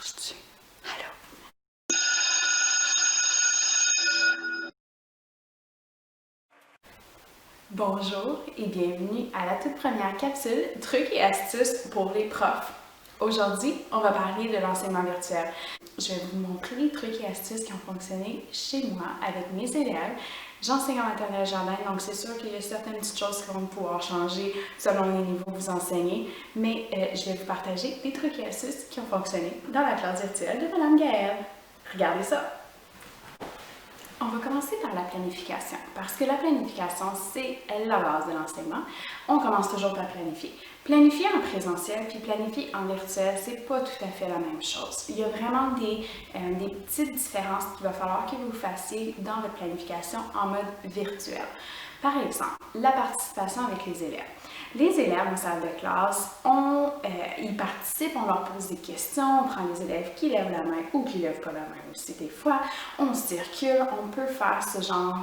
marche-tu? Allô? Bonjour et bienvenue à la toute première capsule Trucs et astuces pour les profs. Aujourd'hui, on va parler de l'enseignement virtuel. Je vais vous montrer les trucs et astuces qui ont fonctionné chez moi avec mes élèves. J'enseigne en maternelle jardin, donc c'est sûr qu'il y a certaines petites choses qui vont pouvoir changer selon les niveaux que vous enseignez, mais je vais vous partager des trucs et astuces qui ont fonctionné dans la classe virtuelle de Mme Gaëlle. Regardez ça! On va commencer par la planification, parce que la planification, c'est la base de l'enseignement. On commence toujours par planifier. Planifier en présentiel puis planifier en virtuel, c'est pas tout à fait la même chose. Il y a vraiment des petites différences qu'il va falloir que vous fassiez dans votre planification en mode virtuel. Par exemple, la participation avec les élèves. Les élèves en salle de classe, ils participent, on leur pose des questions, on prend les élèves qui lèvent la main ou qui ne lèvent pas la main aussi des fois, on circule, on peut faire ce genre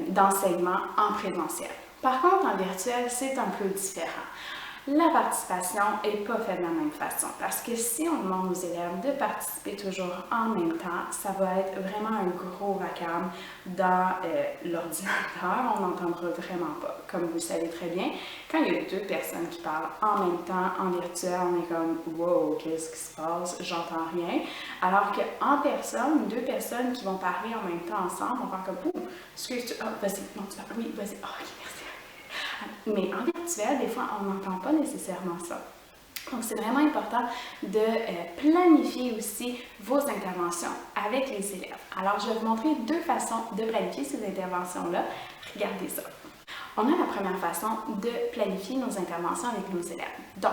d'enseignement en présentiel. Par contre, en virtuel, c'est un peu différent. La participation n'est pas faite de la même façon parce que si on demande aux élèves de participer toujours en même temps, ça va être vraiment un gros vacarme dans l'ordinateur. On n'entendra vraiment pas. Comme vous le savez très bien, quand il y a deux personnes qui parlent en même temps, en virtuel, on est comme « wow, qu'est-ce qui se passe? J'entends rien ». Alors qu'en personne, deux personnes qui vont parler en même temps ensemble, on va faire comme « ouh, excuse-tu, vas-y, non, tu parles, oui, vas-y, ok, merci ». Mais en virtuel, des fois, on n'entend pas nécessairement ça. Donc, c'est vraiment important de planifier aussi vos interventions avec les élèves. Alors, je vais vous montrer deux façons de planifier ces interventions-là. Regardez ça. On a la première façon de planifier nos interventions avec nos élèves. Donc,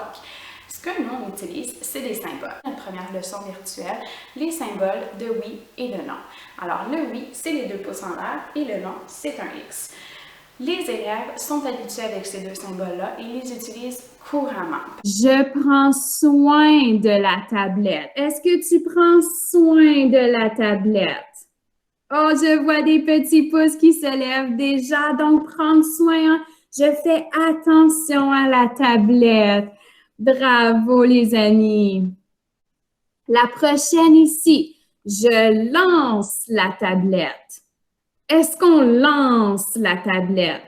ce que nous, on utilise, c'est des symboles. Notre première leçon virtuelle, les symboles de oui et de non. Alors, le oui, c'est les deux pouces en l'air et le non, c'est un X. Les élèves sont habitués avec ces deux symboles-là et les utilisent couramment. Je prends soin de la tablette. Est-ce que tu prends soin de la tablette? Oh, je vois des petits pouces qui se lèvent déjà, donc prendre soin. Je fais attention à la tablette. Bravo, les amis. La prochaine ici, je lance la tablette. Est-ce qu'on lance la tablette?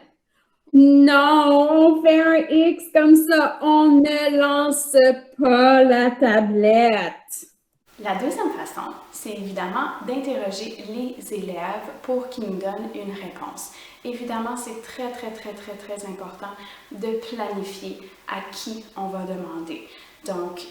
Non, on fait un X comme ça. On ne lance pas la tablette. La deuxième façon, c'est évidemment d'interroger les élèves pour qu'ils nous donnent une réponse. Évidemment, c'est très important de planifier à qui on va demander. Donc,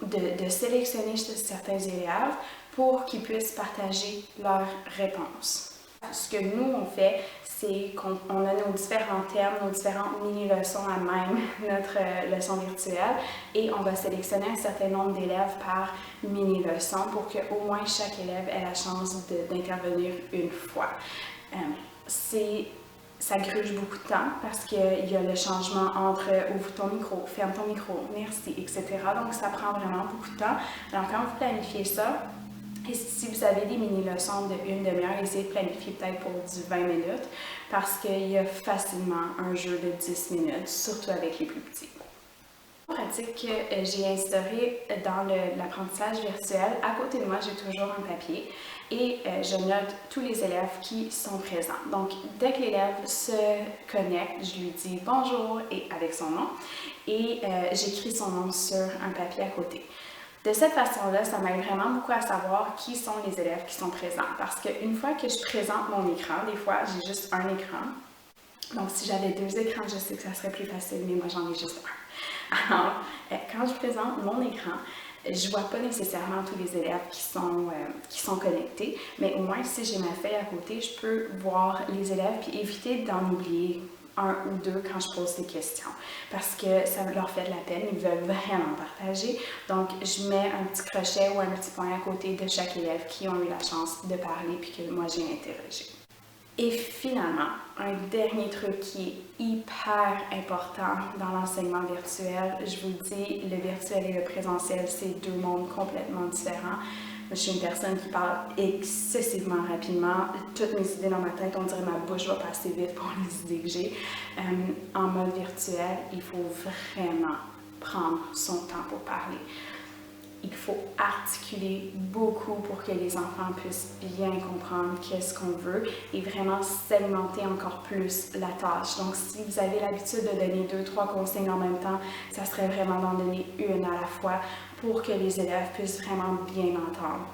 de sélectionner certains élèves pour qu'ils puissent partager leurs réponses. Ce que nous, on fait, c'est qu'on a nos différents thèmes, nos différentes mini-leçons à même notre leçon virtuelle et on va sélectionner un certain nombre d'élèves par mini-leçon pour qu'au moins chaque élève ait la chance d'intervenir une fois. Ça gruge beaucoup de temps parce qu'il y a le changement entre ouvre ton micro, ferme ton micro, merci, etc. Donc, ça prend vraiment beaucoup de temps. Alors, quand vous planifiez ça, et si vous avez des mini-leçons de une demi-heure, essayez de planifier peut-être pour du 20 minutes parce qu'il y a facilement un jeu de 10 minutes, surtout avec les plus petits. La pratique que j'ai instaurée dans l'apprentissage virtuel, à côté de moi, j'ai toujours un papier et je note tous les élèves qui sont présents. Donc, dès que l'élève se connecte, je lui dis bonjour et avec son nom et j'écris son nom sur un papier à côté. De cette façon-là, ça m'aide vraiment beaucoup à savoir qui sont les élèves qui sont présents. Parce qu'une fois que je présente mon écran, des fois, j'ai juste un écran. Donc, si j'avais deux écrans, je sais que ça serait plus facile, mais moi, j'en ai juste un. Alors, quand je présente mon écran, je ne vois pas nécessairement tous les élèves qui sont connectés, mais au moins, si j'ai ma feuille à côté, je peux voir les élèves puis éviter d'en oublier un ou deux quand je pose des questions parce que ça leur fait de la peine, ils veulent vraiment partager. Donc, je mets un petit crochet ou un petit point à côté de chaque élève qui ont eu la chance de parler puis que moi j'ai interrogé. Et finalement, un dernier truc qui est hyper important dans l'enseignement virtuel, je vous dis, le virtuel et le présentiel, c'est deux mondes complètement différents. Je suis une personne qui parle excessivement rapidement. Toutes mes idées dans ma tête, on dirait ma bouche va passer vite pour les idées que j'ai. En mode virtuel, il faut vraiment prendre son temps pour parler. il faut articuler beaucoup pour que les enfants puissent bien comprendre qu'est-ce qu'on veut et vraiment segmenter encore plus la tâche. Donc, si vous avez l'habitude de donner 2-3 consignes en même temps, ça serait vraiment d'en donner une à la fois pour que les élèves puissent vraiment bien entendre.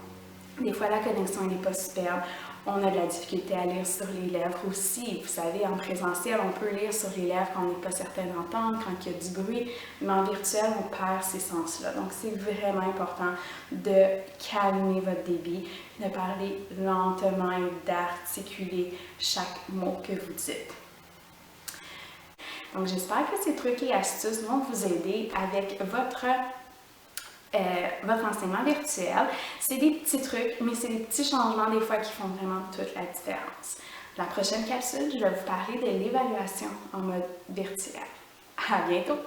Des fois, la connexion n'est pas superbe. On a de la difficulté à lire sur les lèvres aussi. Vous savez, en présentiel, on peut lire sur les lèvres quand on n'est pas certain d'entendre, quand il y a du bruit, mais en virtuel, on perd ces sens-là. Donc, c'est vraiment important de calmer votre débit, de parler lentement et d'articuler chaque mot que vous dites. Donc, j'espère que ces trucs et astuces vont vous aider avec votre enseignement virtuel. C'est des petits trucs, mais c'est des petits changements des fois qui font vraiment toute la différence. La prochaine capsule, je vais vous parler de l'évaluation en mode virtuel. À bientôt!